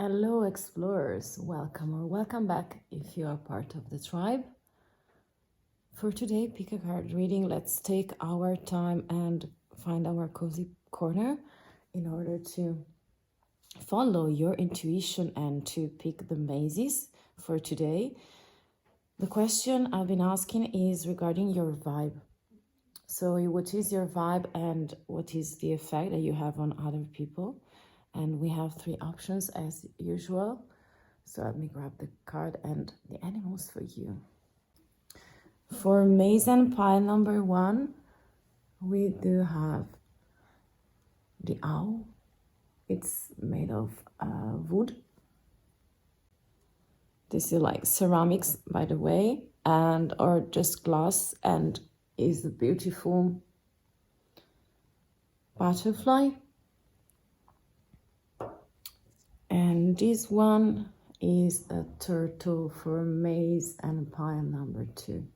Hello explorers, welcome or welcome back if you are part of the tribe. For today, pick a card reading. Let's take our time and find our cozy corner in order to follow your intuition and to pick the mazes for today. The question I've been asking is regarding your vibe. So what is your vibe and what is the effect that you have on other people? And we have three options as usual. So let me grab the card and the animals for you. For maze and pile number 1, we do have the owl. It's made of wood. This is like ceramics, by the way, and or just glass, and is a beautiful butterfly. And this one is a turtle for maze and pile number 2.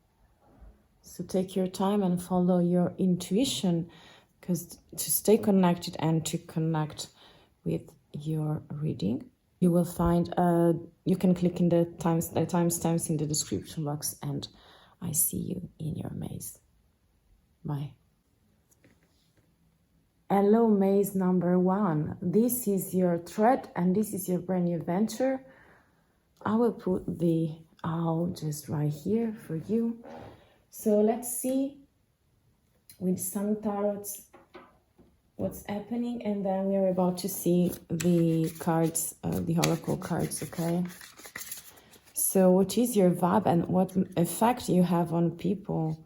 So take your time and follow your intuition, because to stay connected and to connect with your reading, you will find you can click in the timestamps in the description box, and I see you in your maze. Bye. Hello, maze number 1. This is your thread and this is your brand new venture. I will put the owl just right here for you. So let's see with some tarots what's happening, and then we are about to see the cards, the oracle cards, okay? So what is your vibe and what effect you have on people?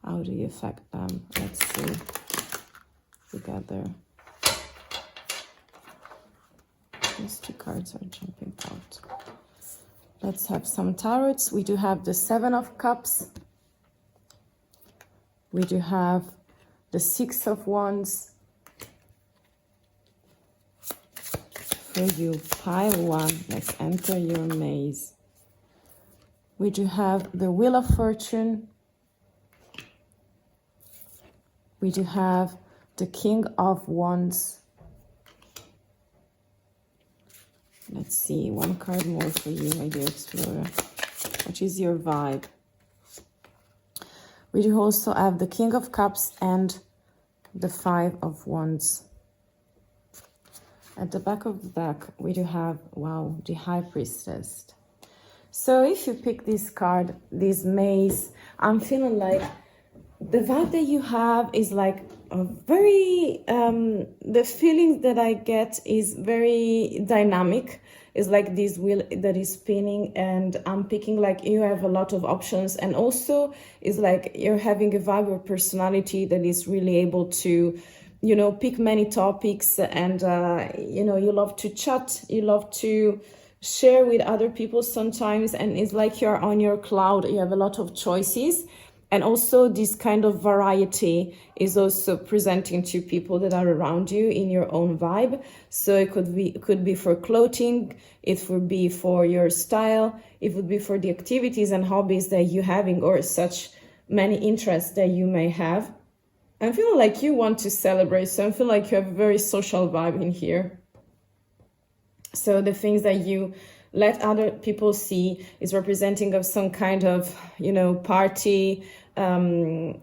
How do you affect them? Let's see together. These two cards are jumping out. Let's have some tarots. We do have the 7 of Cups. We do have the 6 of Wands. For you, pile 1, let's enter your maze. We do have the Wheel of Fortune. We do have the King of Wands. Let's see, one card more for you, my dear explorer. What is your vibe? We do also have the King of Cups and the 5 of Wands. At the back of the deck, we do have, wow, the High Priestess. So if you pick this card, this maze, I'm feeling like the vibe that you have is like a very, the feeling that I get is very dynamic. It's like this wheel that is spinning, and I'm picking like you have a lot of options, and also it's like you're having a vibe or personality that is really able to, you know, pick many topics, and, you know, you love to chat, you love to share with other people sometimes, and it's like you're on your cloud, you have a lot of choices. And also this kind of variety is also presenting to people that are around you in your own vibe. So it could be for clothing, it would be for your style, it would be for the activities and hobbies that you're having, or such many interests that you may have. I feel like you want to celebrate, so I feel like you have a very social vibe in here. So the things that you let other people see is representing of some kind of, you know, party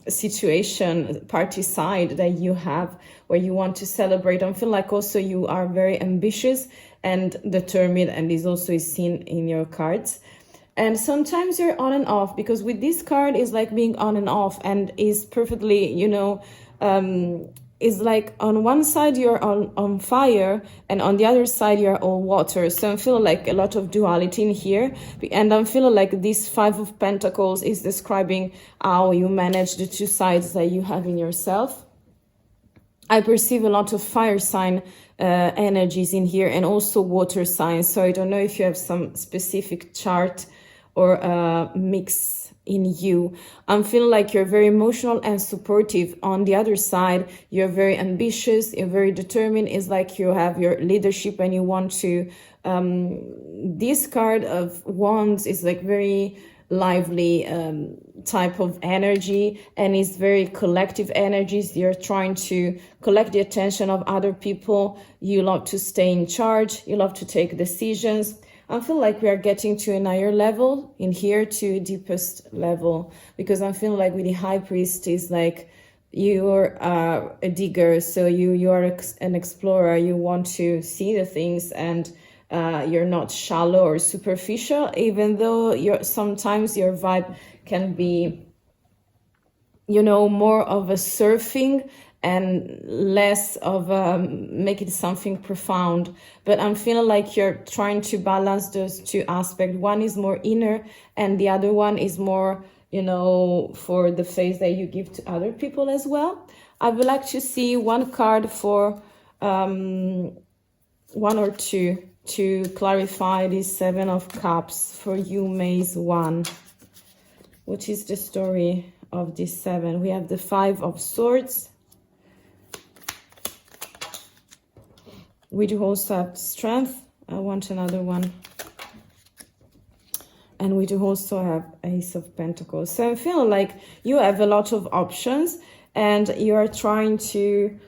situation, party side that you have where you want to celebrate. I feel like also you are very ambitious and determined, and this also is seen in your cards. And sometimes you're on and off, because with this card is like being on and off, and is perfectly, you know, is like on one side you're on fire, and on the other side you're all water. So I'm feeling like a lot of duality in here, and I'm feeling like this 5 of Pentacles is describing how you manage the two sides that you have in yourself. I perceive a lot of fire sign energies in here, and also water signs. So I don't know if you have some specific chart or mix in you. I'm feeling like you're very emotional and supportive. On the other side, you're very ambitious, you're very determined. It's like you have your leadership and you want to, this card of Wands is like very lively type of energy, and it's very collective energies. You're trying to collect the attention of other people. You love to stay in charge. You love to take decisions. I feel like we are getting to a higher level in here, to deepest level, because I feel like with the High Priest is like you're a digger, so you are an explorer. You want to see the things, and you're not shallow or superficial, even though sometimes your vibe can be, you know, more of a surfing and less of make it something profound. But I'm feeling like you're trying to balance those two aspects. One is more inner, and the other one is more, you know, for the face that you give to other people as well. I would like to see one card for one or two to clarify this Seven of Cups for you, Maze 1. What is the story of this 7? We have the 5 of Swords. We do also have Strength. I want another one. And we do also have Ace of Pentacles. So I feel like you have a lot of options, and you are trying to,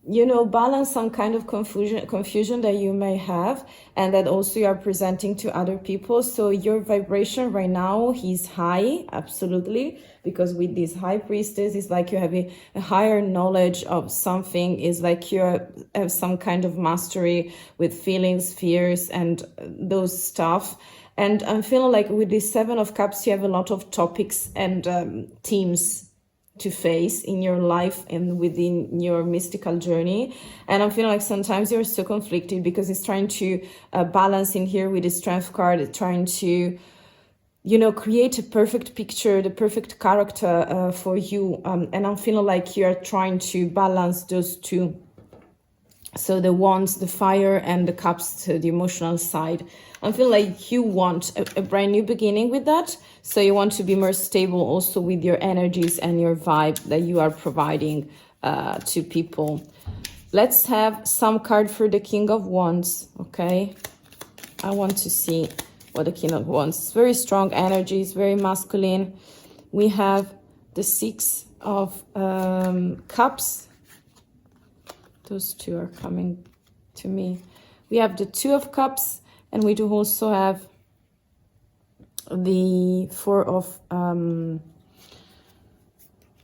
you know, balance some kind of confusion that you may have, and that also you are presenting to other people. So your vibration right now is high, absolutely, because with this High Priestess, it's like you have a higher knowledge of something. It's like you have some kind of mastery with feelings, fears, and those stuff. And I'm feeling like with this 7 of Cups, you have a lot of topics and themes to face in your life and within your mystical journey. And I'm feeling like sometimes you're so conflicted because it's trying to balance in here with the Strength card, trying to, you know, create a perfect picture, the perfect character for you. And I'm feeling like you're trying to balance those two. So the Wands, the fire, and the Cups, the emotional side. I feel like you want a brand new beginning with that. So you want to be more stable also with your energies and your vibe that you are providing to people. Let's have some card for the King of Wands, okay? I want to see what the King of Wands is. Very strong energies, very masculine. We have the 6 of Cups. Those two are coming to me. We have the 2 of Cups, and we do also have the 4 of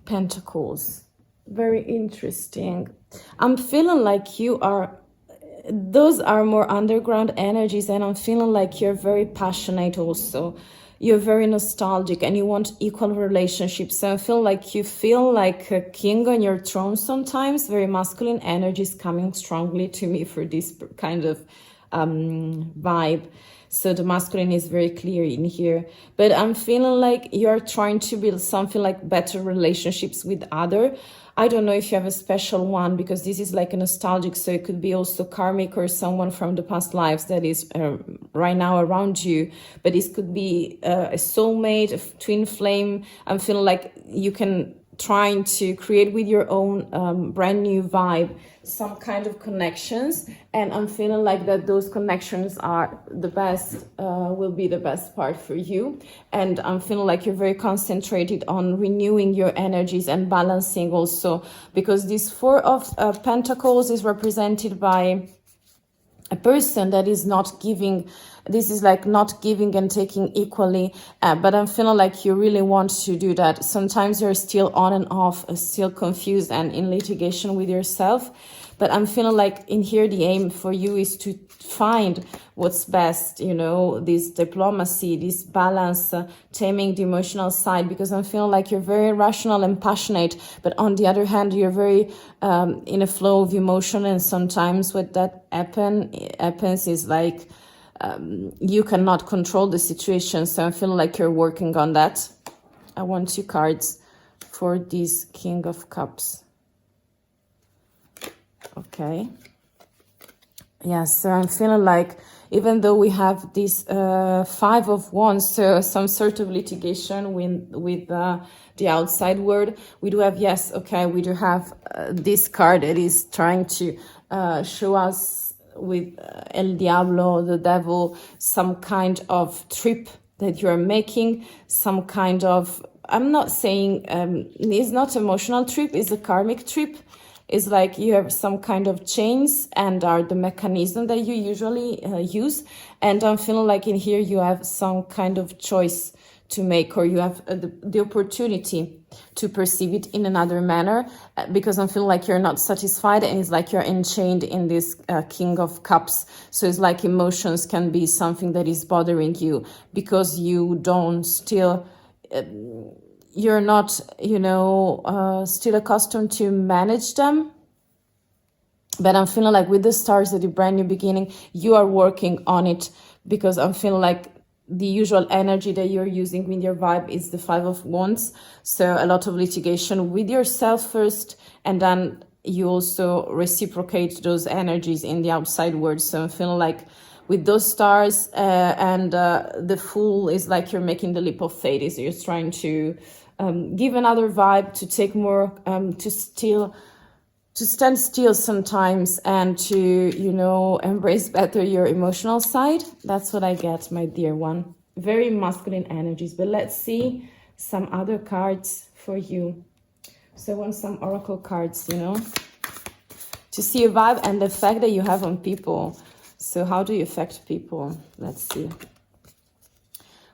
Pentacles. Very interesting. I'm feeling like you are, those are more underground energies, and I'm feeling like you're very passionate also. You're very nostalgic, and you want equal relationships. So I feel like a king on your throne sometimes. Very masculine energies coming strongly to me for this kind of vibe. So the masculine is very clear in here. But I'm feeling like you're trying to build something like better relationships with other. I don't know if you have a special one, because this is like a nostalgic, so it could be also karmic or someone from the past lives that is right now around you. But this could be a soulmate, a twin flame. I'm feeling like you can trying to create with your own brand new vibe some kind of connections, and I'm feeling like that those connections are the best, will be the best part for you. And I'm feeling like you're very concentrated on renewing your energies and balancing also, because this 4 of Pentacles is represented by a person that is not giving. This is like not giving and taking equally, but I'm feeling like you really want to do that. Sometimes you're still on and off, still confused and in litigation with yourself. But I'm feeling like in here the aim for you is to find what's best, you know, this diplomacy, this balance, taming the emotional side, because I'm feeling like you're very rational and passionate, but on the other hand, you're very in a flow of emotion, and sometimes what that happens is like you cannot control the situation. So I feel like you're working on that. I want 2 cards for this King of Cups. Okay. Yeah, so I'm feeling like even though we have this 5 of Wands, so some sort of litigation with the outside world, we do have, yes, okay, we do have this card that is trying to show us with El Diablo, the devil, some kind of trip that you're making some kind of, I'm not saying it's not emotional trip, it's a karmic trip. It's like you have some kind of chains and are the mechanism that you usually use. And I'm feeling like in here you have some kind of choice to make, or you have the opportunity to perceive it in another manner, because I'm feeling like you're not satisfied, and it's like you're enchained in this King of Cups. So it's like emotions can be something that is bothering you because you don't still, you're not, you know, still accustomed to manage them. But I'm feeling like with the stars at the brand new beginning, you are working on it, because I'm feeling like the usual energy that you're using with your vibe is the 5 of Wands. So a lot of litigation with yourself first, and then you also reciprocate those energies in the outside world. So I'm feeling like with those stars and the Fool is like you're making the leap of faith. Is you're trying to give another vibe, to take more, to stand still sometimes, and to, you know, embrace better your emotional side. That's what I get, my dear one. Very masculine energies. But let's see some other cards for you. So I want some oracle cards, you know, to see your vibe and the effect that you have on people. So how do you affect people? Let's see.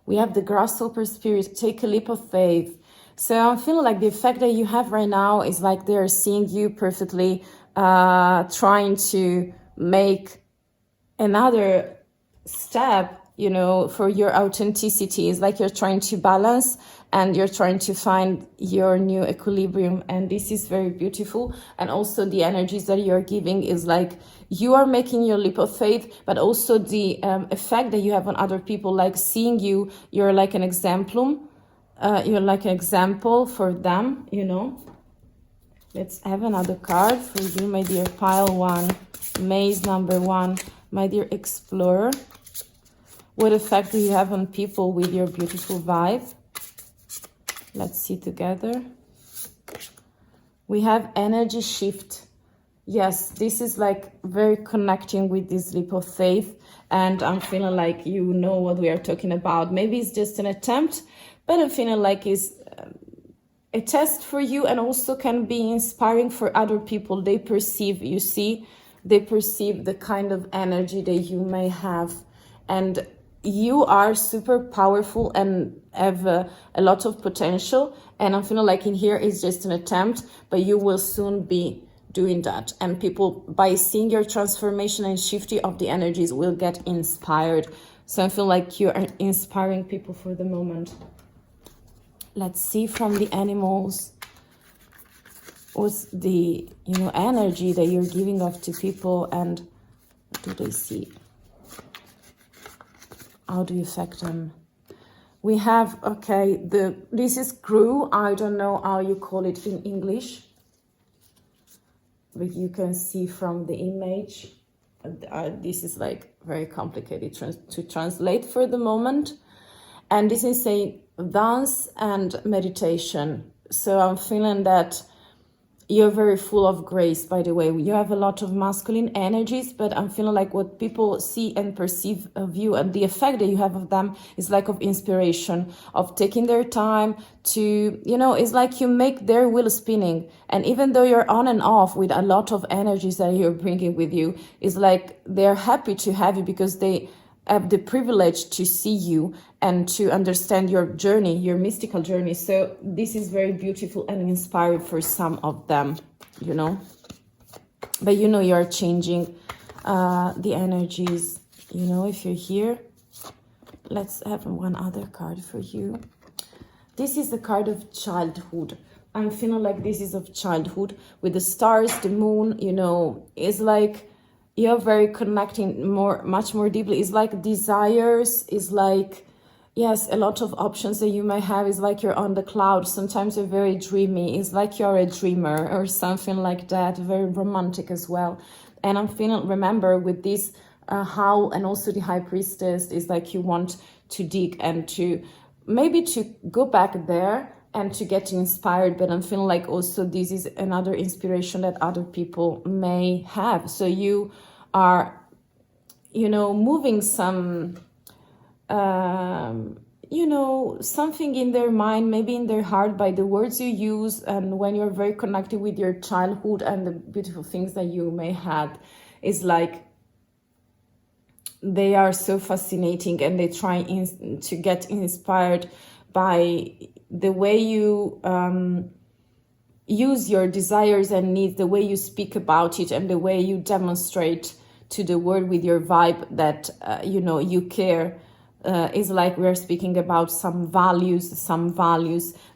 We have the grasshopper spirit. Take a leap of faith. So I'm feeling like the effect that you have right now is like they're seeing you perfectly, trying to make another step, you know, for your authenticity. It's like you're trying to balance and you're trying to find your new equilibrium. And this is very beautiful. And also the energies that you're giving is like you are making your leap of faith, but also the effect that you have on other people, like seeing you, you're like an exemplum. You're like an example for them, you know. Let's have another card for you, my dear pile 1, maze number 1, my dear explorer. What effect do you have on people with your beautiful vibe? Let's see together. We have energy shift. Yes, this is like very connecting with this leap of faith, and I'm feeling like you know what we are talking about. Maybe it's just an attempt, but I'm feeling like it's a test for you, and also can be inspiring for other people. They perceive, you see, they perceive the kind of energy that you may have, and you are super powerful and have a lot of potential. And I'm feeling like in here it's just an attempt, but you will soon be doing that, and people, by seeing your transformation and shifting of the energies, will get inspired. So I feel like you are inspiring people for the moment. Let's see from the animals, what's the, you know, energy that you're giving off to people, and what do they see? How do you affect them? We have, okay, this is Grue. I don't know how you call it in English, but you can see from the image, this is like very complicated to translate for the moment. And this is a dance and meditation. So I'm feeling that you're very full of grace, by the way. You have a lot of masculine energies, but I'm feeling like what people see and perceive of you and the effect that you have of them is like of inspiration, of taking their time to, you know, it's like you make their wheel spinning. And even though you're on and off with a lot of energies that you're bringing with you, it's like they're happy to have you because they have the privilege to see you and to understand your journey, your mystical journey. So this is very beautiful and inspiring for some of them, you know. But you know, you're changing the energies, you know, if you're here. Let's have one other card for you. This is the card of childhood. I'm feeling like this is of childhood with the stars, the moon, you know, it's like you're very connecting much more deeply. It's like desires, is like, yes, a lot of options that you may have. Is like you're on the cloud. Sometimes you're very dreamy. It's like you're a dreamer or something like that. Very romantic as well. And I'm feeling, remember, with this Howl and also the High Priestess, is like you want to dig and to maybe to go back there and to get inspired. But I'm feeling like also this is another inspiration that other people may have. So you are, you know, moving some, you know, something in their mind, maybe in their heart, by the words you use, and when you're very connected with your childhood and the beautiful things that you may had, is like they are so fascinating, and they try to get inspired by the way you use your desires and needs, the way you speak about it, and the way you demonstrate to the world with your vibe that you know, you care. Is like we're speaking about some values,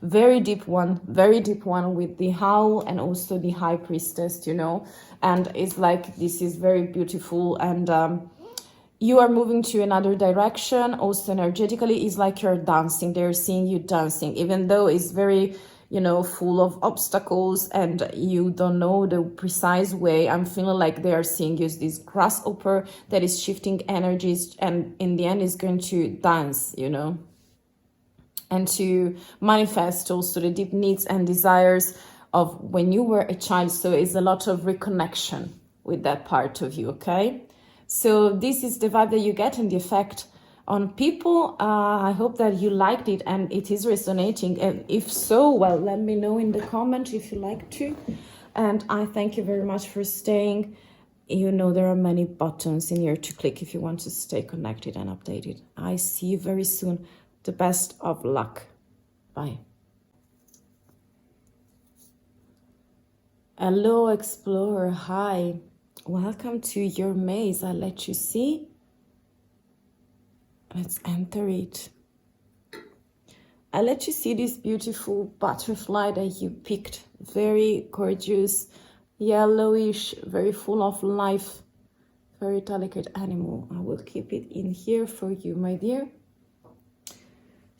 very deep one with the Howl and also the High Priestess, you know. And it's like, this is very beautiful, and you are moving to another direction. Also energetically, it's like you're dancing. They're seeing you dancing, even though it's very, you know, full of obstacles and you don't know the precise way. I'm feeling like they are seeing you as this grasshopper that is shifting energies, and in the end is going to dance, you know, and to manifest also the deep needs and desires of when you were a child. So it's a lot of reconnection with that part of you, okay? So this is the vibe that you get and the effect on people. I hope that you liked it and it is resonating. And if so, well, let me know in the comment if you like to. And I thank you very much for staying. You know, there are many buttons in here to click if you want to stay connected and updated. I see you very soon. The best of luck. Bye. Hello, Explorer. Hi. Welcome to your maze. I'll let you see. Let's enter it. I'll let you see this beautiful butterfly that you picked. Very gorgeous, yellowish, very full of life, very delicate animal. I will keep it in here for you, my dear.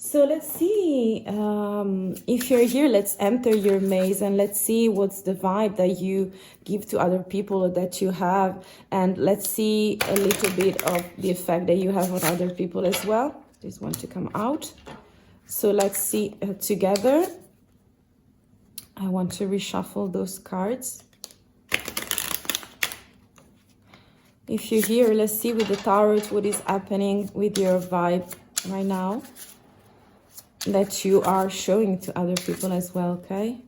So let's see, if you're here, let's enter your maze and let's see what's the vibe that you give to other people, or that you have, and let's see a little bit of the effect that you have on other people as well. Just want to come out. So let's see together. I want to reshuffle those cards. If you're here, let's see with the tarot what is happening with your vibe right now that you are showing to other people as well, okay?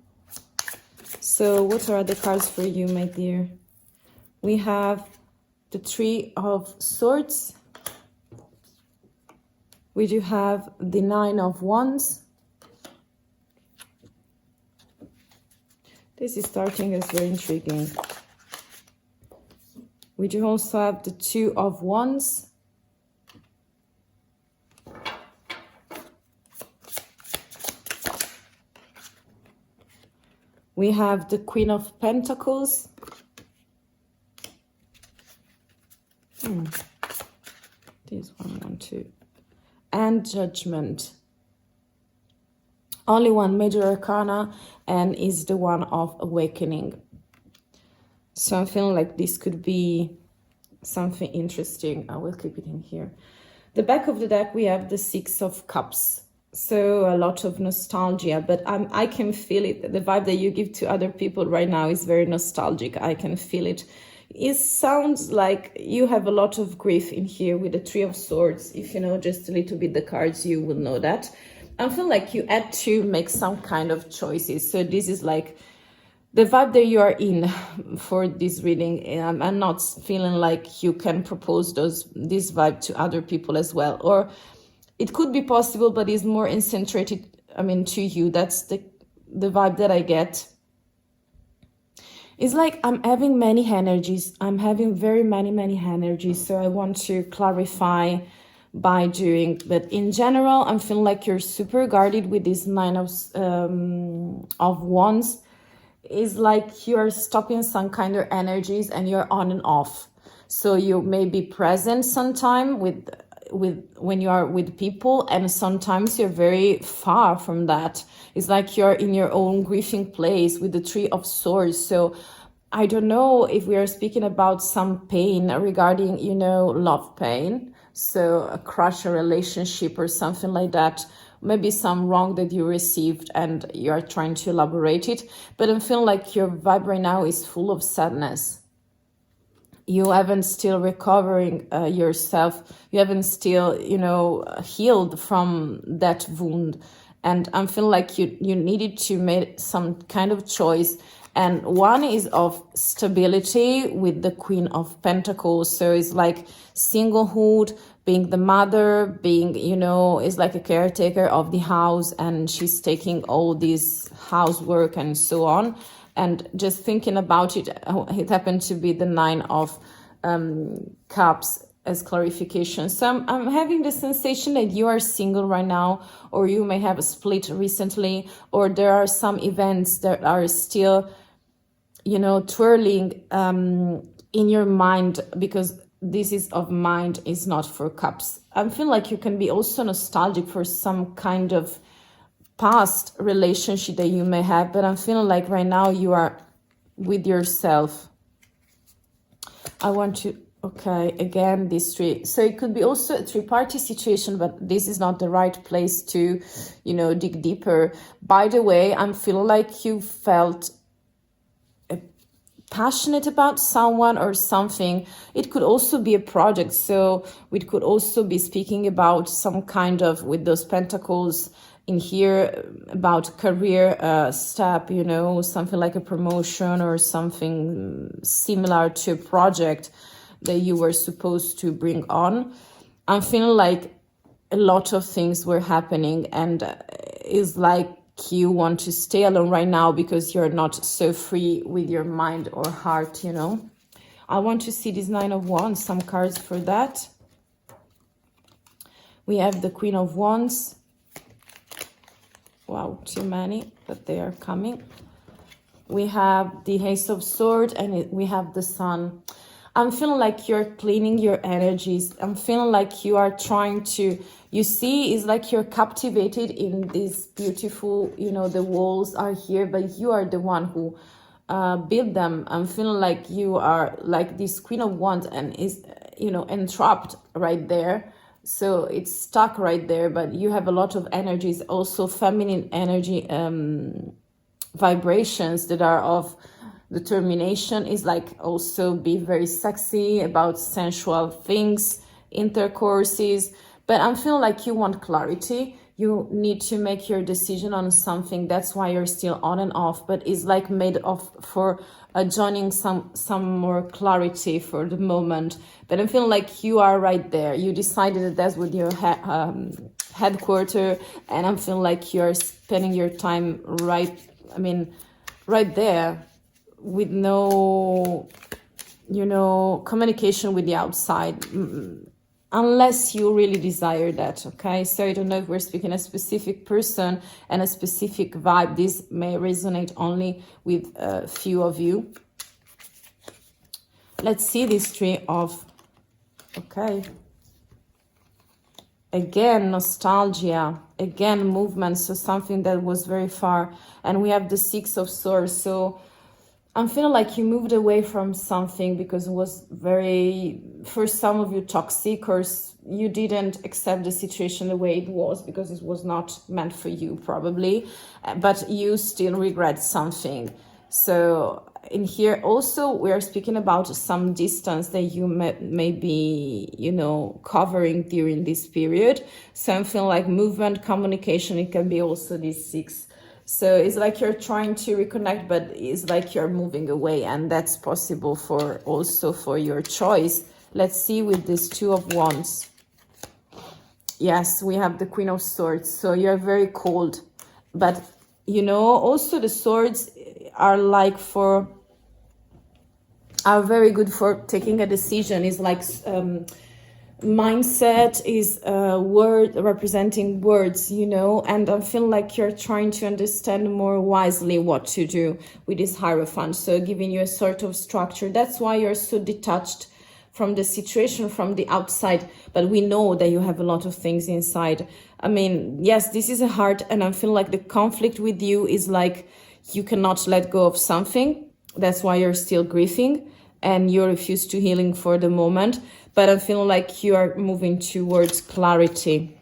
So what are the cards for you, my dear? We have the Three of Swords. We do have the Nine of Wands. This is starting as very intriguing. We do also have the Two of Wands. We have the Queen of Pentacles. This one, two. And Judgment. Only one major arcana, and is the one of Awakening. So I'm feeling like this could be something interesting. I will keep it in here. The back of the deck, we have the Six of Cups. So a lot of nostalgia, but I can feel it. The vibe that you give to other people right now is very nostalgic. I can feel it. It sounds like you have a lot of grief in here with the Three of Swords. If you know just a little bit the cards, you will know that. I feel like you had to make some kind of choices. So this is like the vibe that you are in for this reading. I'm not feeling like you can propose this vibe to other people as well. Or it could be possible, but it's more concentrated, I mean, to you. That's the vibe that I get. It's like I'm having many energies. I'm having very many energies. So I want to clarify by doing, but in general, I'm feeling like you're super guarded with this Nine of Wands. It's like you're stopping some kind of energies and you're on and off. So you may be present sometime with when you are with people, and sometimes you're very far from that. It's like you're in your own grieving place with the Three of Swords. So I don't know if we are speaking about some pain regarding, you know, love pain. So a crush, a relationship or something like that. Maybe some wrong that you received and you're trying to elaborate it. But I'm feeling like your vibe right now is full of sadness. you haven't still recovering yourself, you haven't still, you know, healed from that wound. And I'm feeling like you needed to make some kind of choice. And one is of stability with the Queen of Pentacles. So it's like singlehood, being the mother, being, you know, is like a caretaker of the house, and she's taking all this housework and so on. And just thinking about it, it happened to be the Nine of Cups as clarification. So I'm having the sensation that you are single right now, or you may have a split recently, or there are some events that are still, you know, twirling in your mind, because this is of mind, is not for cups. I feel like you can be also nostalgic for some kind of past relationship that you may have, but I'm feeling like right now you are with yourself. I want to, okay, again, this three. So it could be also a three-party situation, but this is not the right place to, you know, dig deeper. By the way, I'm feeling like you felt passionate about someone or something. It could also be a project. So we could also be speaking about some kind of, with those pentacles in here, about career step, you know, something like a promotion or something similar to a project that you were supposed to bring on. I'm feeling like a lot of things were happening, and it's like you want to stay alone right now because you're not so free with your mind or heart, you know. I want to see this Nine of Wands, some cards for that. We have the Queen of Wands. Wow, too many, but they are coming. We have the Ace of Swords, and we have the Sun. I'm feeling like you're cleaning your energies. I'm feeling like you are trying to, you see, it's like you're captivated in this beautiful, you know, the walls are here, but you are the one who built them. I'm feeling like you are like this Queen of Wands and is, you know, entrapped right there. So it's stuck right there, but you have a lot of energies, also feminine energy, vibrations that are of determination, is like also be very sexy about sensual things, intercourses. But I'm feeling like you want clarity. You need to make your decision on something. That's why you're still on and off, but it's like made of for joining some more clarity for the moment. But I'm feeling like you are right there. You decided that that's with your headquarter, and I'm feeling like you're spending your time right, I mean, right there, with no, you know, communication with the outside, unless you really desire that. Okay, so I don't know if we're speaking a specific person and a specific vibe. This may resonate only with a few of you. Let's see this Three of, okay, again nostalgia, again movement, so something that was very far. And we have the Six of Swords. So I'm feeling like you moved away from something because it was very, for some of you, toxic, or you didn't accept the situation the way it was because it was not meant for you, probably, but you still regret something. So in here also, we are speaking about some distance that you may be, you know, covering during this period. So I'm feeling like movement, communication, it can be also this Six. So it's like you're trying to reconnect, but it's like you're moving away, and that's possible for also for your choice. Let's see with this Two of Wands. Yes, we have the Queen of Swords. So you're very cold, but you know, also the swords are like are very good for taking a decision. It's like mindset is a word representing words, you know, and I feel like you're trying to understand more wisely what to do with this Hierophant, so giving you a sort of structure. That's why you're so detached from the situation from the outside, but we know that you have a lot of things inside. I mean, yes, this is a heart, and I feel like the conflict with you is like you cannot let go of something. That's why you're still grieving and you refuse to healing for the moment. But I feel like you are moving towards clarity.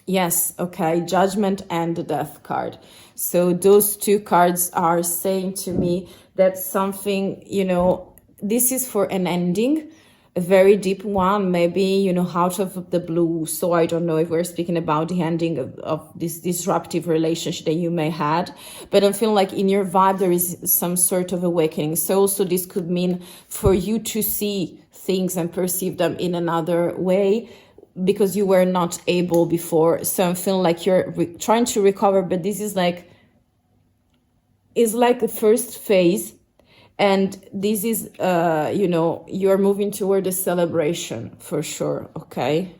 Yes, okay, Judgment and the Death card. So those two cards are saying to me that something, you know, this is for an ending, a very deep one, maybe, you know, out of the blue. So I don't know if we're speaking about the ending of this disruptive relationship that you may had, but I feel like in your vibe there is some sort of awakening. So also this could mean for you to see things and perceive them in another way, because you were not able before. So I'm feeling like you're trying to recover, but this is like the first phase. And this is, you know, you're moving toward a celebration for sure, okay?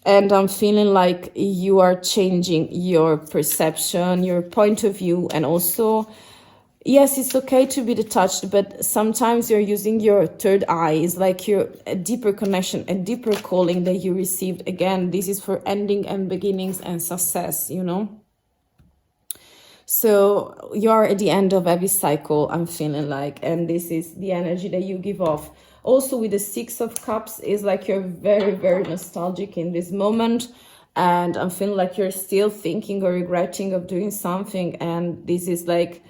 And I'm feeling like you are changing your perception, your point of view, and also, yes, it's okay to be detached, but sometimes you're using your third eye. It's like a deeper connection, a deeper calling that you received. Again, this is for ending and beginnings and success, you know? So you're at the end of every cycle, I'm feeling like, and this is the energy that you give off. Also with the Six of Cups is like you're very, very nostalgic in this moment, and I'm feeling like you're still thinking or regretting of doing something, and this is like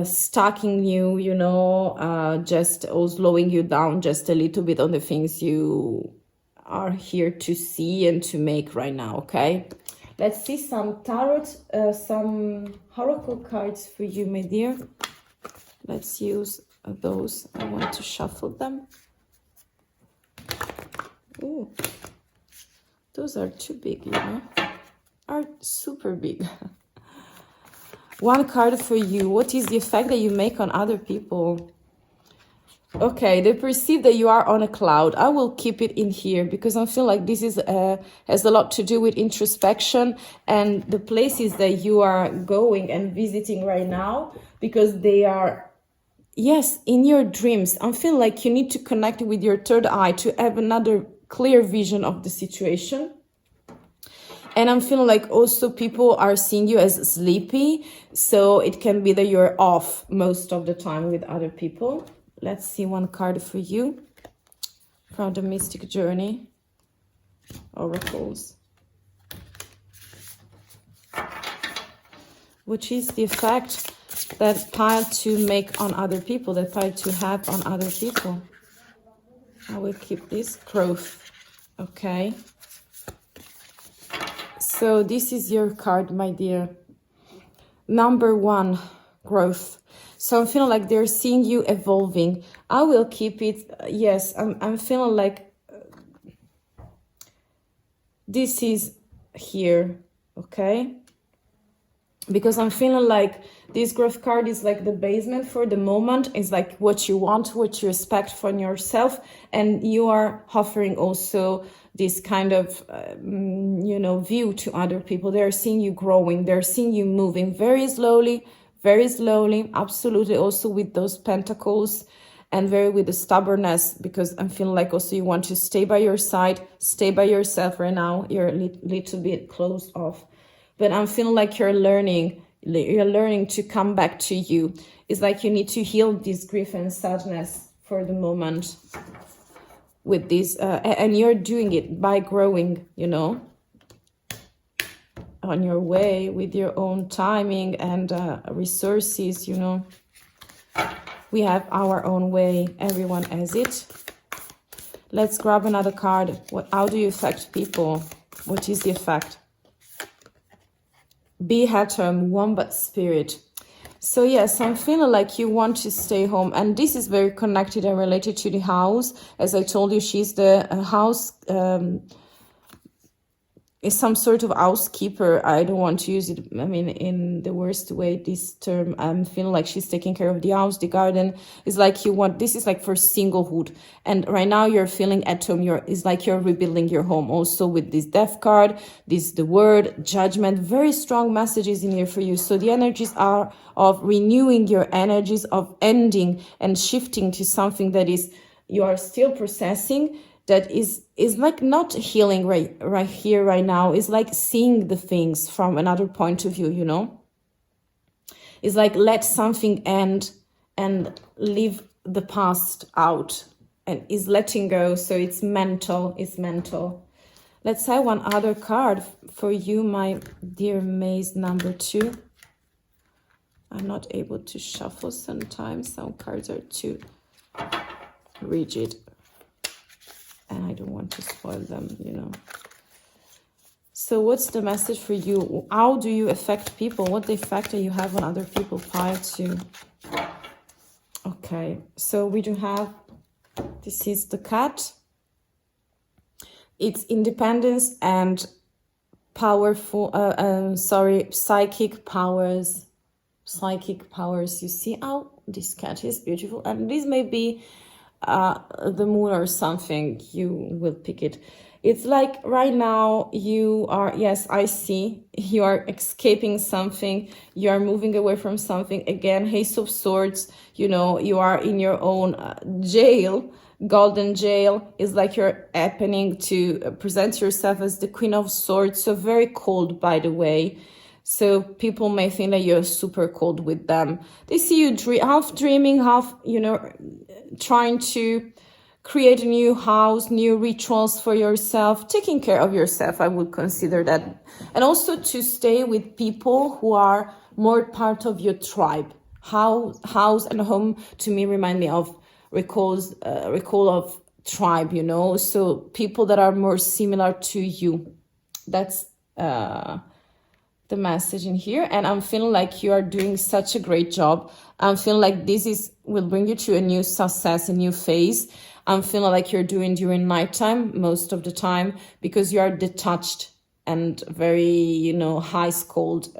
stalking you, you know, just or slowing you down just a little bit on the things you are here to see and to make right now, okay? Let's see some tarot, some oracle cards for you, my dear. Let's use those. I want to shuffle them. Ooh, those are too big, you know, are super big. One card for you. What is the effect that you make on other people? Okay, they perceive that you are on a cloud. I will keep it in here because I feel like this is has a lot to do with introspection and the places that you are going and visiting right now, because they are, yes, in your dreams. I feel like you need to connect with your third eye to have another clear vision of the situation. And I'm feeling like also people are seeing you as sleepy, so it can be that you're off most of the time with other people. Let's see one card for you from the Mystic Journey Oracles. Which is the effect that pile to make on other people, that pile to have on other people. I will keep this growth, okay? So this is your card, my dear. Number 1, growth. So I'm feeling like they're seeing you evolving. I will keep it. Yes, I'm feeling like this is here, okay? Because I'm feeling like this growth card is like the basement for the moment. It's like what you want, what you expect from yourself. And you are offering also this kind of, you know, view to other people. They're seeing you growing. They're seeing you moving very slowly, absolutely, also with those pentacles, and very with the stubbornness, because I'm feeling like also you want to stay by your side, stay by yourself right now. You're a little bit closed off, but I'm feeling like you're learning to come back to you. It's like you need to heal this grief and sadness for the moment with this, and you're doing it by growing, you know, on your way with your own timing and resources, you know. We have our own way, everyone has it. Let's grab another card. How do you affect people? What is the effect? Be Atom, Wombat Spirit. So yes, I'm feeling like you want to stay home, and this is very connected and related to the house. As I told you, she's the house, is some sort of housekeeper. I don't want to use it, I mean, in the worst way, this term. I'm feeling like she's taking care of the house, the garden. It's like you want, this is like for singlehood. And right now you're feeling at home. It's like you're rebuilding your home. Also with this Death card, the word, judgment, very strong messages in here for you. So the energies are of renewing your energies, of ending and shifting to something that is, you are still processing, that is like not healing right here, right now. It's like seeing the things from another point of view, you know. It's like let something end and leave the past out, and is letting go. So it's mental, Let's have one other card for you, my dear Maze number 2. I'm not able to shuffle sometimes. Some cards are too rigid and I don't want to spoil them, you know. So what's the message for you? How do you affect people? What the effect do you have on other people? Pile 2. Okay, so we do have, this is the cat. It's independence and powerful, psychic powers. Psychic powers. You see how this cat is beautiful? And this may be the moon or something. You will pick it. It's like right now you are, yes, I see, you are escaping something, you are moving away from something. Again, Ace of Swords, you know, you are in your own jail, golden jail. Is like you're happening to present yourself as the Queen of Swords. So very cold, by the way. So people may think that you're super cold with them. They see you half dreaming, half, you know, trying to create a new house, new rituals for yourself, taking care of yourself, I would consider that. And also to stay with people who are more part of your tribe. House and home to me remind me of recall of tribe, you know, so people that are more similar to you. That's the message in here. And I'm feeling like you are doing such a great job. I'm feeling like this will bring you to a new success, a new phase. I'm feeling like you're doing during nighttime most of the time because you are detached and very, you know, high-schooled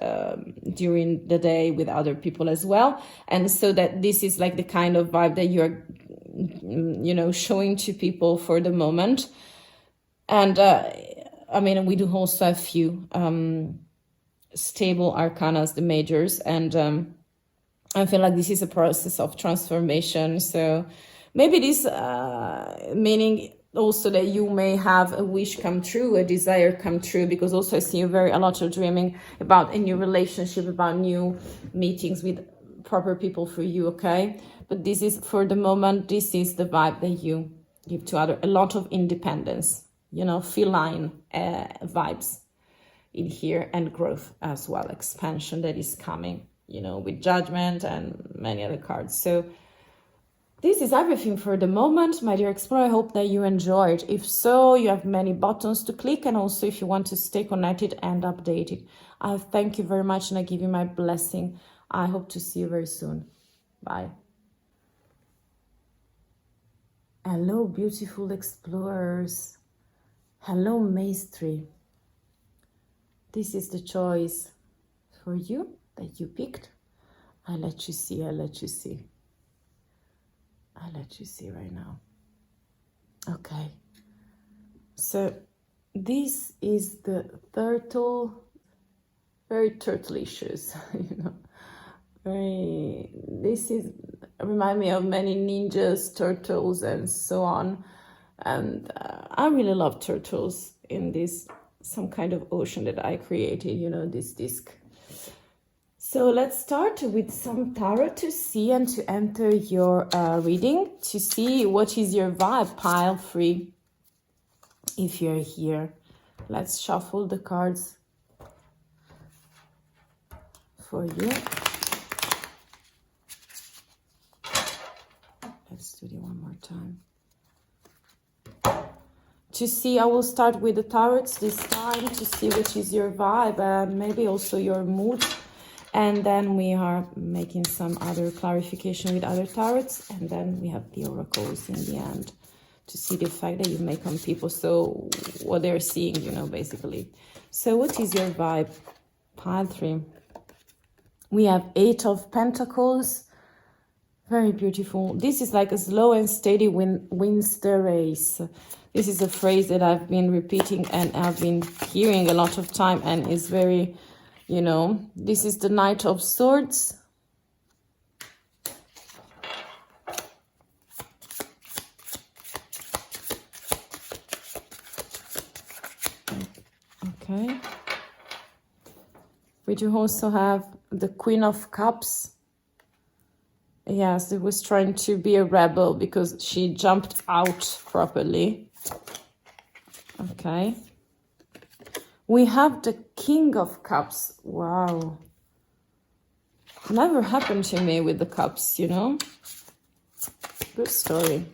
during the day with other people as well. And so that this is like the kind of vibe that you're, you know, showing to people for the moment. And I mean, we do also have few stable arcanas, the majors, and I feel like this is a process of transformation. So maybe this meaning also that you may have a wish come true, a desire come true, because also I see a lot of dreaming about a new relationship, about new meetings with proper people for you, okay? But this is, for the moment, this is the vibe that you give to other, a lot of independence, you know, feline vibes in here, and growth as well, expansion that is coming, you know, with Judgment and many other cards. So this is everything for the moment, my dear explorer. I hope that you enjoyed. If so, you have many buttons to click, and also if you want to stay connected and updated. I thank you very much and I give you my blessing. I hope to see you very soon. Bye. Hello, beautiful explorers. Hello, Maestri. This is the choice for you that you picked. I let you see, I let you see. I let you see right now. Okay. So this is the turtle, very turtlicious, you know. This is remind me of many ninjas, turtles, and so on. And I really love turtles in this, some kind of ocean that I created, you know, this disc. So let's start with some tarot to see and to enter your reading, to see what is your vibe, pile 3, if you're here. Let's shuffle the cards for you. Let's do it one more time. To see, I will start with the tarots this time to see which is your vibe and maybe also your mood. And then we are making some other clarification with other tarots. And then we have the oracles in the end to see the effect that you make on people. So what they're seeing, you know, basically. So what is your vibe? Pile 3. We have 8 of Pentacles. Very beautiful. This is like a slow and steady wins the race. This is a phrase that I've been repeating and I've been hearing a lot of time, and is very, you know, this is the Knight of Swords. Okay. We do also have the Queen of Cups. Yes, it was trying to be a rebel because she jumped out properly. Okay. We have the King of Cups. Wow. Never happened to me with the cups, you know. Good story.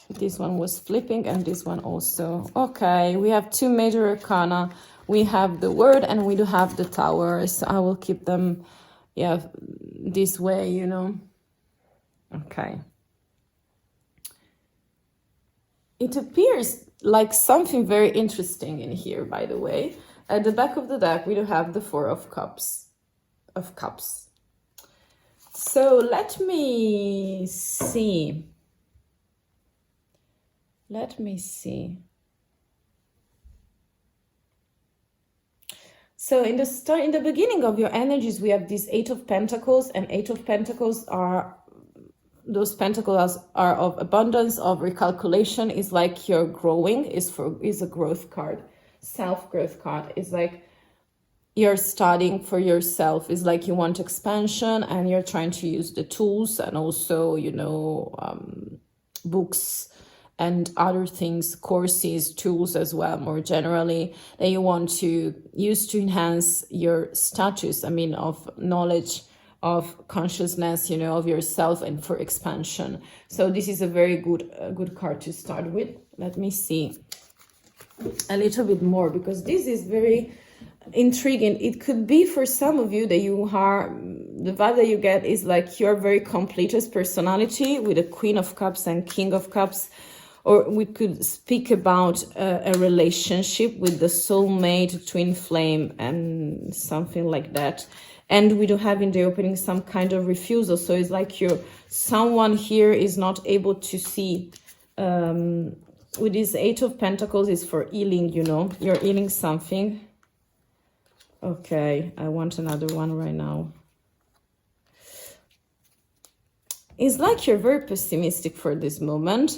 This one was flipping and this one also. Okay, we have 2 major arcana. We have the word and we do have the tower. So I will keep them, yeah, this way, you know. Okay. It appears like something very interesting in here, by the way. At the back of the deck, we do have the 4 of cups. So let me see. So in the beginning of your energies, we have this 8 of Pentacles, and 8 of Pentacles are, those pentacles are of abundance, of recalculation. Is like you're growing, is a growth card, self-growth card. Is like you're studying for yourself. Is like you want expansion and you're trying to use the tools and also, you know, books and other things, courses, tools as well, more generally, that you want to use to enhance your status, I mean, of knowledge, of consciousness, you know, of yourself, and for expansion. So this is a very good card to start with. Let me see a little bit more, because this is very intriguing. It could be for some of you that you are, the vibe that you get is like you're very complete as personality with a Queen of Cups and King of Cups. Or we could speak about a relationship with the soulmate, twin flame, and something like that. And we do have in the opening some kind of refusal. So it's like someone here is not able to see. With this 8 of Pentacles is for healing, you know. You're healing something. Okay, I want another one right now. It's like you're very pessimistic for this moment.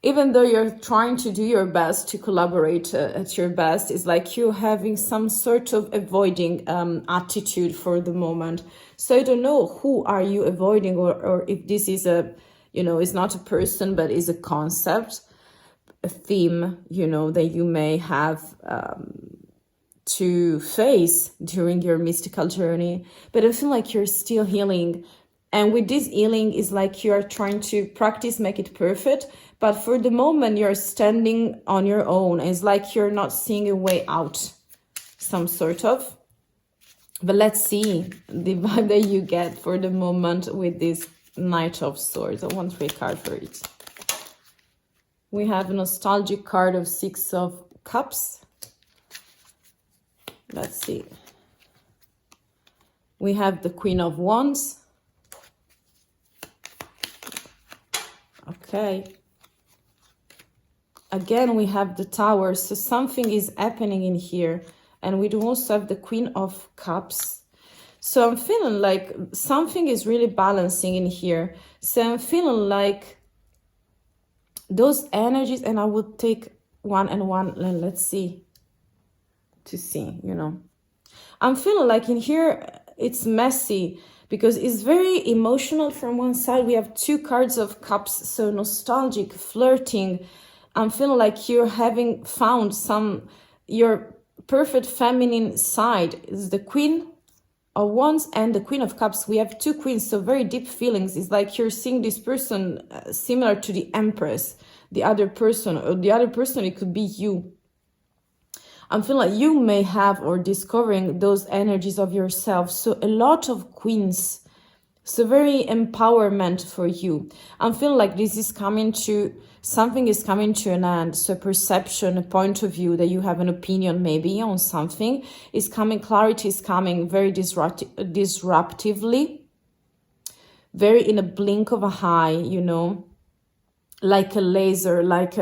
Even though you're trying to do your best to collaborate at your best, it's like you having some sort of avoiding attitude for the moment. So I don't know who are you avoiding, or if this is a, you know, it's not a person, but is a concept, a theme, you know, that you may have to face during your mystical journey. But I feel like you're still healing. And with this healing, is like you are trying to practice, make it perfect. But for the moment, you're standing on your own. It's like you're not seeing a way out, some sort of. But let's see the vibe that you get for the moment with this Knight of Swords. I want 3 cards for it. We have a nostalgic card of 6 of Cups. Let's see. We have the Queen of Wands. Okay. Again, we have the Tower. So something is happening in here. And we do also have the Queen of Cups. So I'm feeling like something is really balancing in here. So I'm feeling like those energies, and I would take one and one, and let's see, to see, you know. I'm feeling like in here, it's messy, because it's very emotional from one side. We have 2 cards of Cups, so nostalgic, flirting. I'm feeling like you're having found your perfect feminine side. Is the Queen of Wands and the Queen of Cups. We have 2 queens, so very deep feelings. It's like you're seeing this person similar to the Empress, the other person, or the other person, it could be you. I'm feeling like you may have or discovering those energies of yourself. So a lot of queens. So very empowerment for you. I'm feeling like this is coming to, something is coming to an end. So perception, a point of view, that you have an opinion maybe on something is coming. Clarity is coming very disruptively. Very in a blink of an eye, you know. Like a laser, like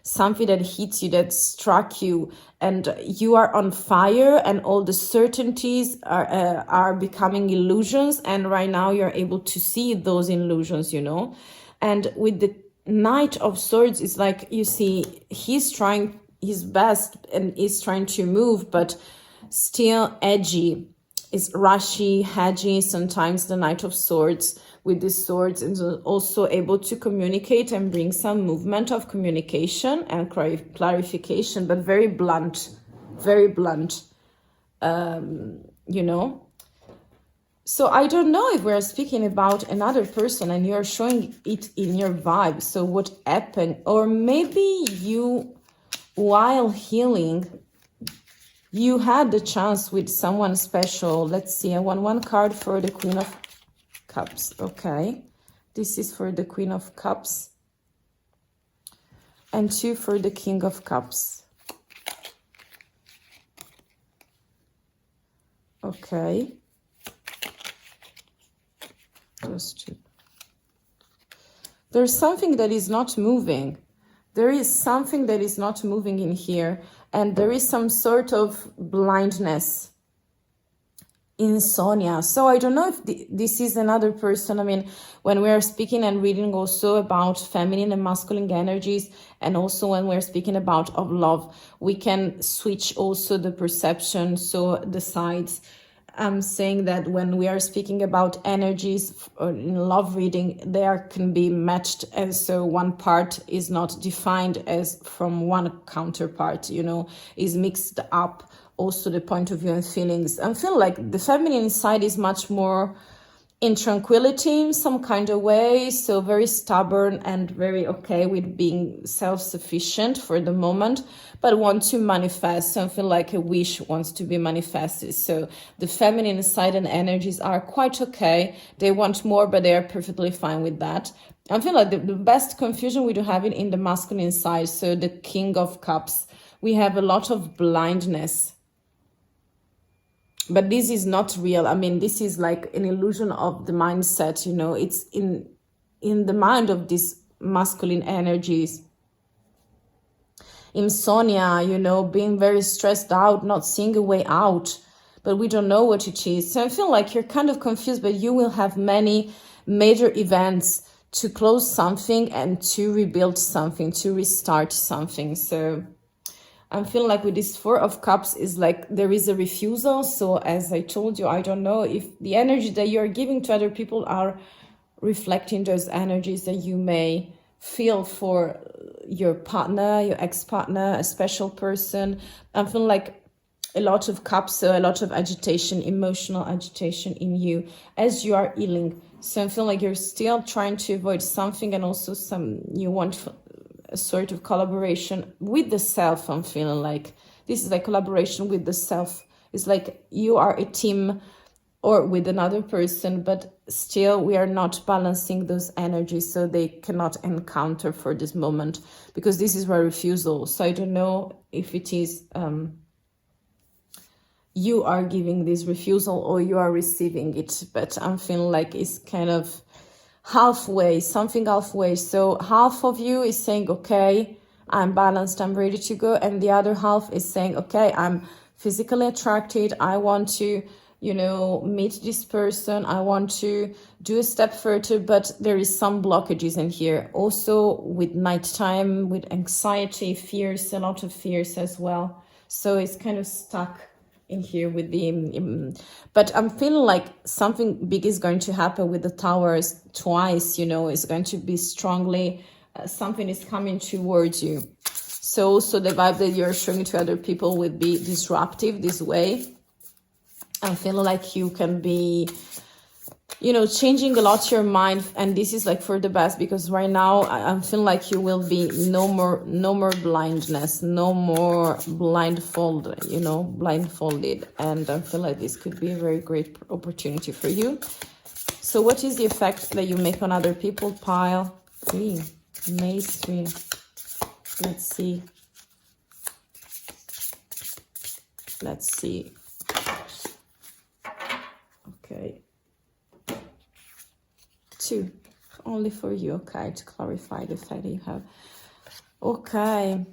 something that hits you, that struck you, and you are on fire, and all the certainties are becoming illusions, and right now you're able to see those illusions, you know. And with the Knight of Swords, it's like, you see, he's trying his best and is trying to move, but still edgy. It's rushy, edgy. Sometimes the Knight of Swords with the swords is also able to communicate and bring some movement of communication and clarification, but very blunt, you know. So I don't know if we're speaking about another person and you're showing it in your vibe. So what happened? Or maybe you, while healing, you had the chance with someone special. Let's see. I want one card for the Queen of Cups. Okay. This is for the Queen of Cups. And 2 for the King of Cups. Okay. Those 2. There's something that is not moving. There is something that is not moving in here. And there is some sort of blindness. Insomnia. So I don't know if this is another person. I mean, when we are speaking and reading also about feminine and masculine energies, and also when we're speaking about of love, we can switch also the perception, so the sides. I'm saying that when we are speaking about energies in love reading, there can be matched, and so one part is not defined as from one counterpart, you know, is mixed up. Also the point of view and feelings. I feel like the feminine side is much more in tranquility in some kind of way, so very stubborn and very okay with being self-sufficient for the moment, but want to manifest something like a wish wants to be manifested. So the feminine side and energies are quite okay. They want more, but they are perfectly fine with that. I feel like the best confusion we do have it in the masculine side. So the King of Cups, we have a lot of blindness. But this is not real. I mean, this is like an illusion of the mindset, you know. It's in the mind of these masculine energies. Insomnia, you know, being very stressed out, not seeing a way out, but we don't know what it is. So I feel like you're kind of confused, but you will have many major events to close something and to rebuild something, to restart something. So I'm feeling like with this 4 of Cups is like there is a refusal. So as I told you, I don't know if the energy that you're giving to other people are reflecting those energies that you may feel for your partner, your ex-partner, a special person. I'm feeling like a lot of cups, so a lot of agitation, emotional agitation in you as you are healing. So I feel like you're still trying to avoid something, and also you want a sort of collaboration with the self. I'm feeling like this is like collaboration with the self. It's like you are a team or with another person, but still we are not balancing those energies, so they cannot encounter for this moment, because this is a refusal. So I don't know if it is you are giving this refusal or you are receiving it, but I'm feeling like it's kind of halfway, something halfway. So half of you is saying, okay, I'm balanced, I'm ready to go, and the other half is saying, okay, I'm physically attracted, I want to, you know, meet this person, I want to do a step further, but there is some blockages in here. Also with nighttime, with anxiety, fears, a lot of fears as well. So it's kind of stuck in here with the but I'm feeling like something big is going to happen with the Towers twice, you know. It's going to be strongly something is coming towards you. So also the vibe that you're showing to other people would be disruptive this way. I'm feeling like you can be, you know, changing a lot your mind, and this is like for the best, because right now I'm feeling like you will be no more blindness, no more blindfolded, you know, blindfolded. And I feel like this could be a very great opportunity for you. So what is the effect that you make on other people? Pile 3, Mace 3. Let's see. Let's see. Okay. 2 only for you. Okay, to clarify the fact that you have. Okay,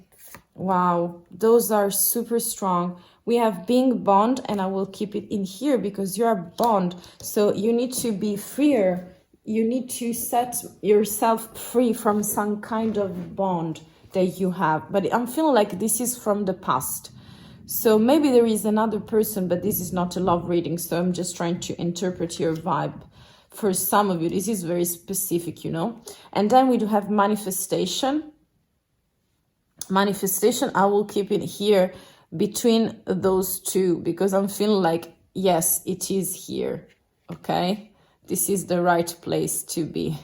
wow, those are super strong. We have being bond, and I will keep it in here because you are bond, so you need to be freer. You need to set yourself free from some kind of bond that you have. But I'm feeling like this is from the past. So maybe there is another person, but this is not a love reading, so I'm just trying to interpret your vibe. For some of you, this is very specific, you know. And then we do have manifestation. Manifestation, I will keep it here between those two, because I'm feeling like, yes, it is here. okay? This is the right place to be.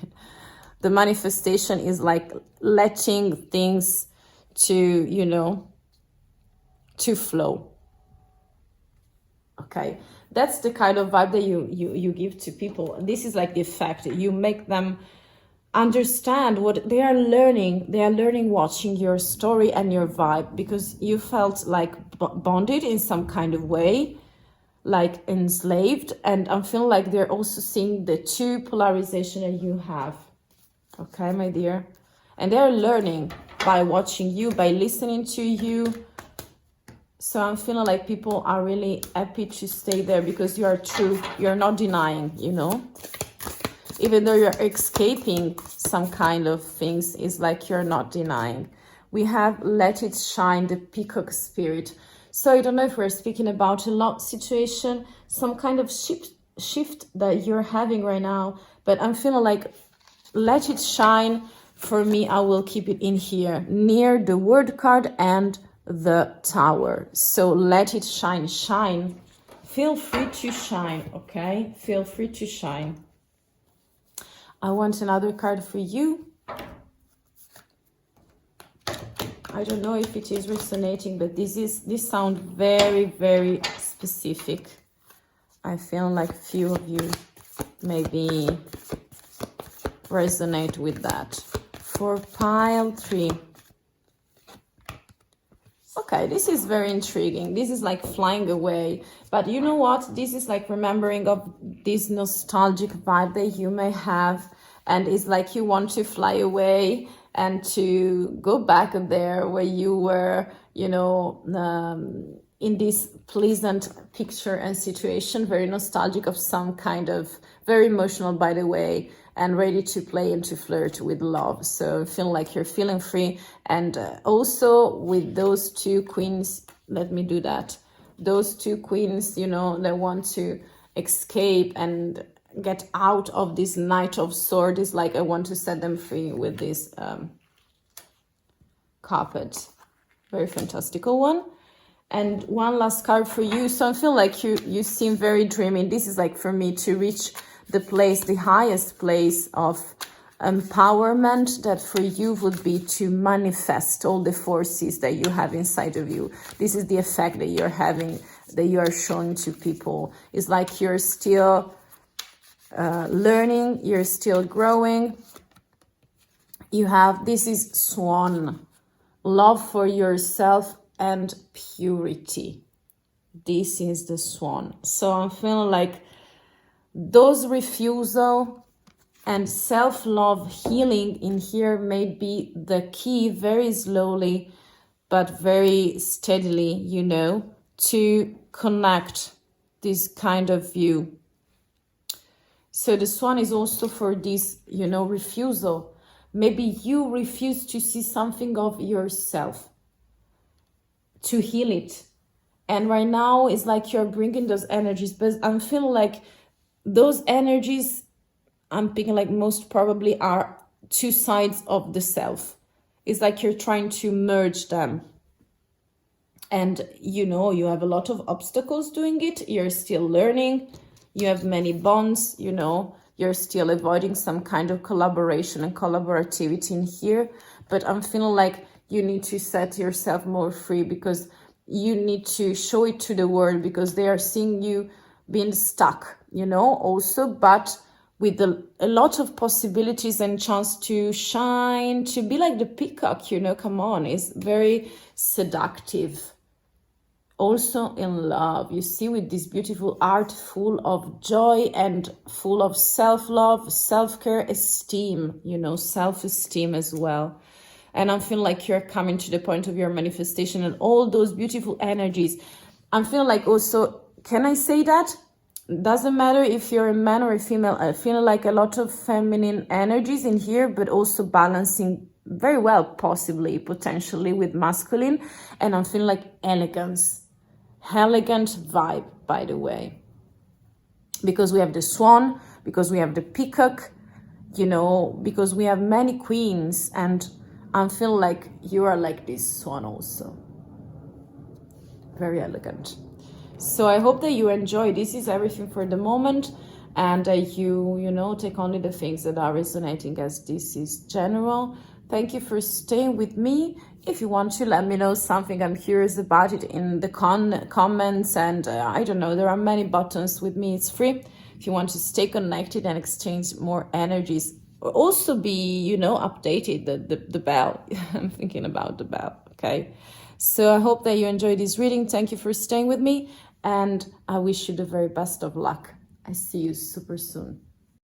The manifestation is like letting things to, you know, to flow. Okay, that's the kind of vibe that you give to people. And this is like the effect. You make them understand what they are learning. They are learning watching your story and your vibe, because you felt like bonded in some kind of way, like enslaved. And I'm feeling like they're also seeing the two polarization that you have. Okay, my dear. And they're learning by watching you, by listening to you. So I'm feeling like people are really happy to stay there, because you are true. You're not denying, you know. Even though you're escaping some kind of things, it's like you're not denying. We have let it shine, the peacock spirit. So I don't know if we're speaking about a love situation, some kind of shift that you're having right now. But I'm feeling like let it shine. For me, I will keep it in here near the word card and the tower. So let it shine. Shine. Feel free to shine, okay? Feel free to shine. I want another card for you. I don't know if it is resonating, but this sounds very, very specific. I feel like few of you maybe resonate with that. For pile 3. Okay, this is very intriguing. This is like flying away. But you know what? This is like remembering of this nostalgic vibe that you may have. And it's like you want to fly away and to go back there where you were, you know, in this pleasant picture and situation, very nostalgic of some kind of, very emotional, by the way, and ready to play and to flirt with love. So feel like you're feeling free. And also with those two queens, let me do that. Those two queens, you know, they want to escape and get out of this Knight of Swords. Is like I want to set them free with this carpet. Very fantastical one. And one last card for you. So I feel like you seem very dreamy. This is like for me to reach the place, the highest place of empowerment, that for you would be to manifest all the forces that you have inside of you. This is the effect that you're having, that you are showing to people. It's like you're still learning, you're still growing. You have, this is Swan, love for yourself and purity. This is the Swan. So I'm feeling like those refusal and self-love healing in here may be the key, very slowly but very steadily, you know, to connect this kind of view. So the Swan is also for this, you know, refusal. Maybe you refuse to see something of yourself, to heal it. And right now it's like you're bringing those energies, but I'm feeling like those energies, I'm thinking like most probably are two sides of the self. It's like you're trying to merge them. And you know, you have a lot of obstacles doing it. You're still learning. You have many bonds, you know. You're still avoiding some kind of collaboration and collaborativity in here. But I'm feeling like you need to set yourself more free, because you need to show it to the world, because they are seeing you being stuck, you know, also, but with a lot of possibilities and chance to shine, to be like the peacock, you know, come on, it's very seductive. Also in love, you see, with this beautiful art full of joy and full of self-love, self-care, esteem, you know, self-esteem as well. And I'm feeling like you're coming to the point of your manifestation and all those beautiful energies. I'm feeling like also, can I say that? Doesn't matter if you're a man or a female. I feel like a lot of feminine energies in here, but also balancing very well, possibly, potentially with masculine. And I'm feeling like elegance. Elegant vibe, by the way. Because we have the Swan, because we have the peacock, you know, because we have many queens, and I feel like you are like this Swan also. Very elegant. So I hope that you enjoy. This is everything for the moment. and you know, take only the things that are resonating, as this is general. Thank you for staying with me. If you want to let me know something I'm curious about it in the comments, and I don't know, there are many buttons with me, it's free. If you want to stay connected and exchange more energies, also be, you know, updated, the bell. I'm thinking about the bell, okay? So I hope that you enjoyed this reading. Thank you for staying with me, and I wish you the very best of luck. I see you super soon.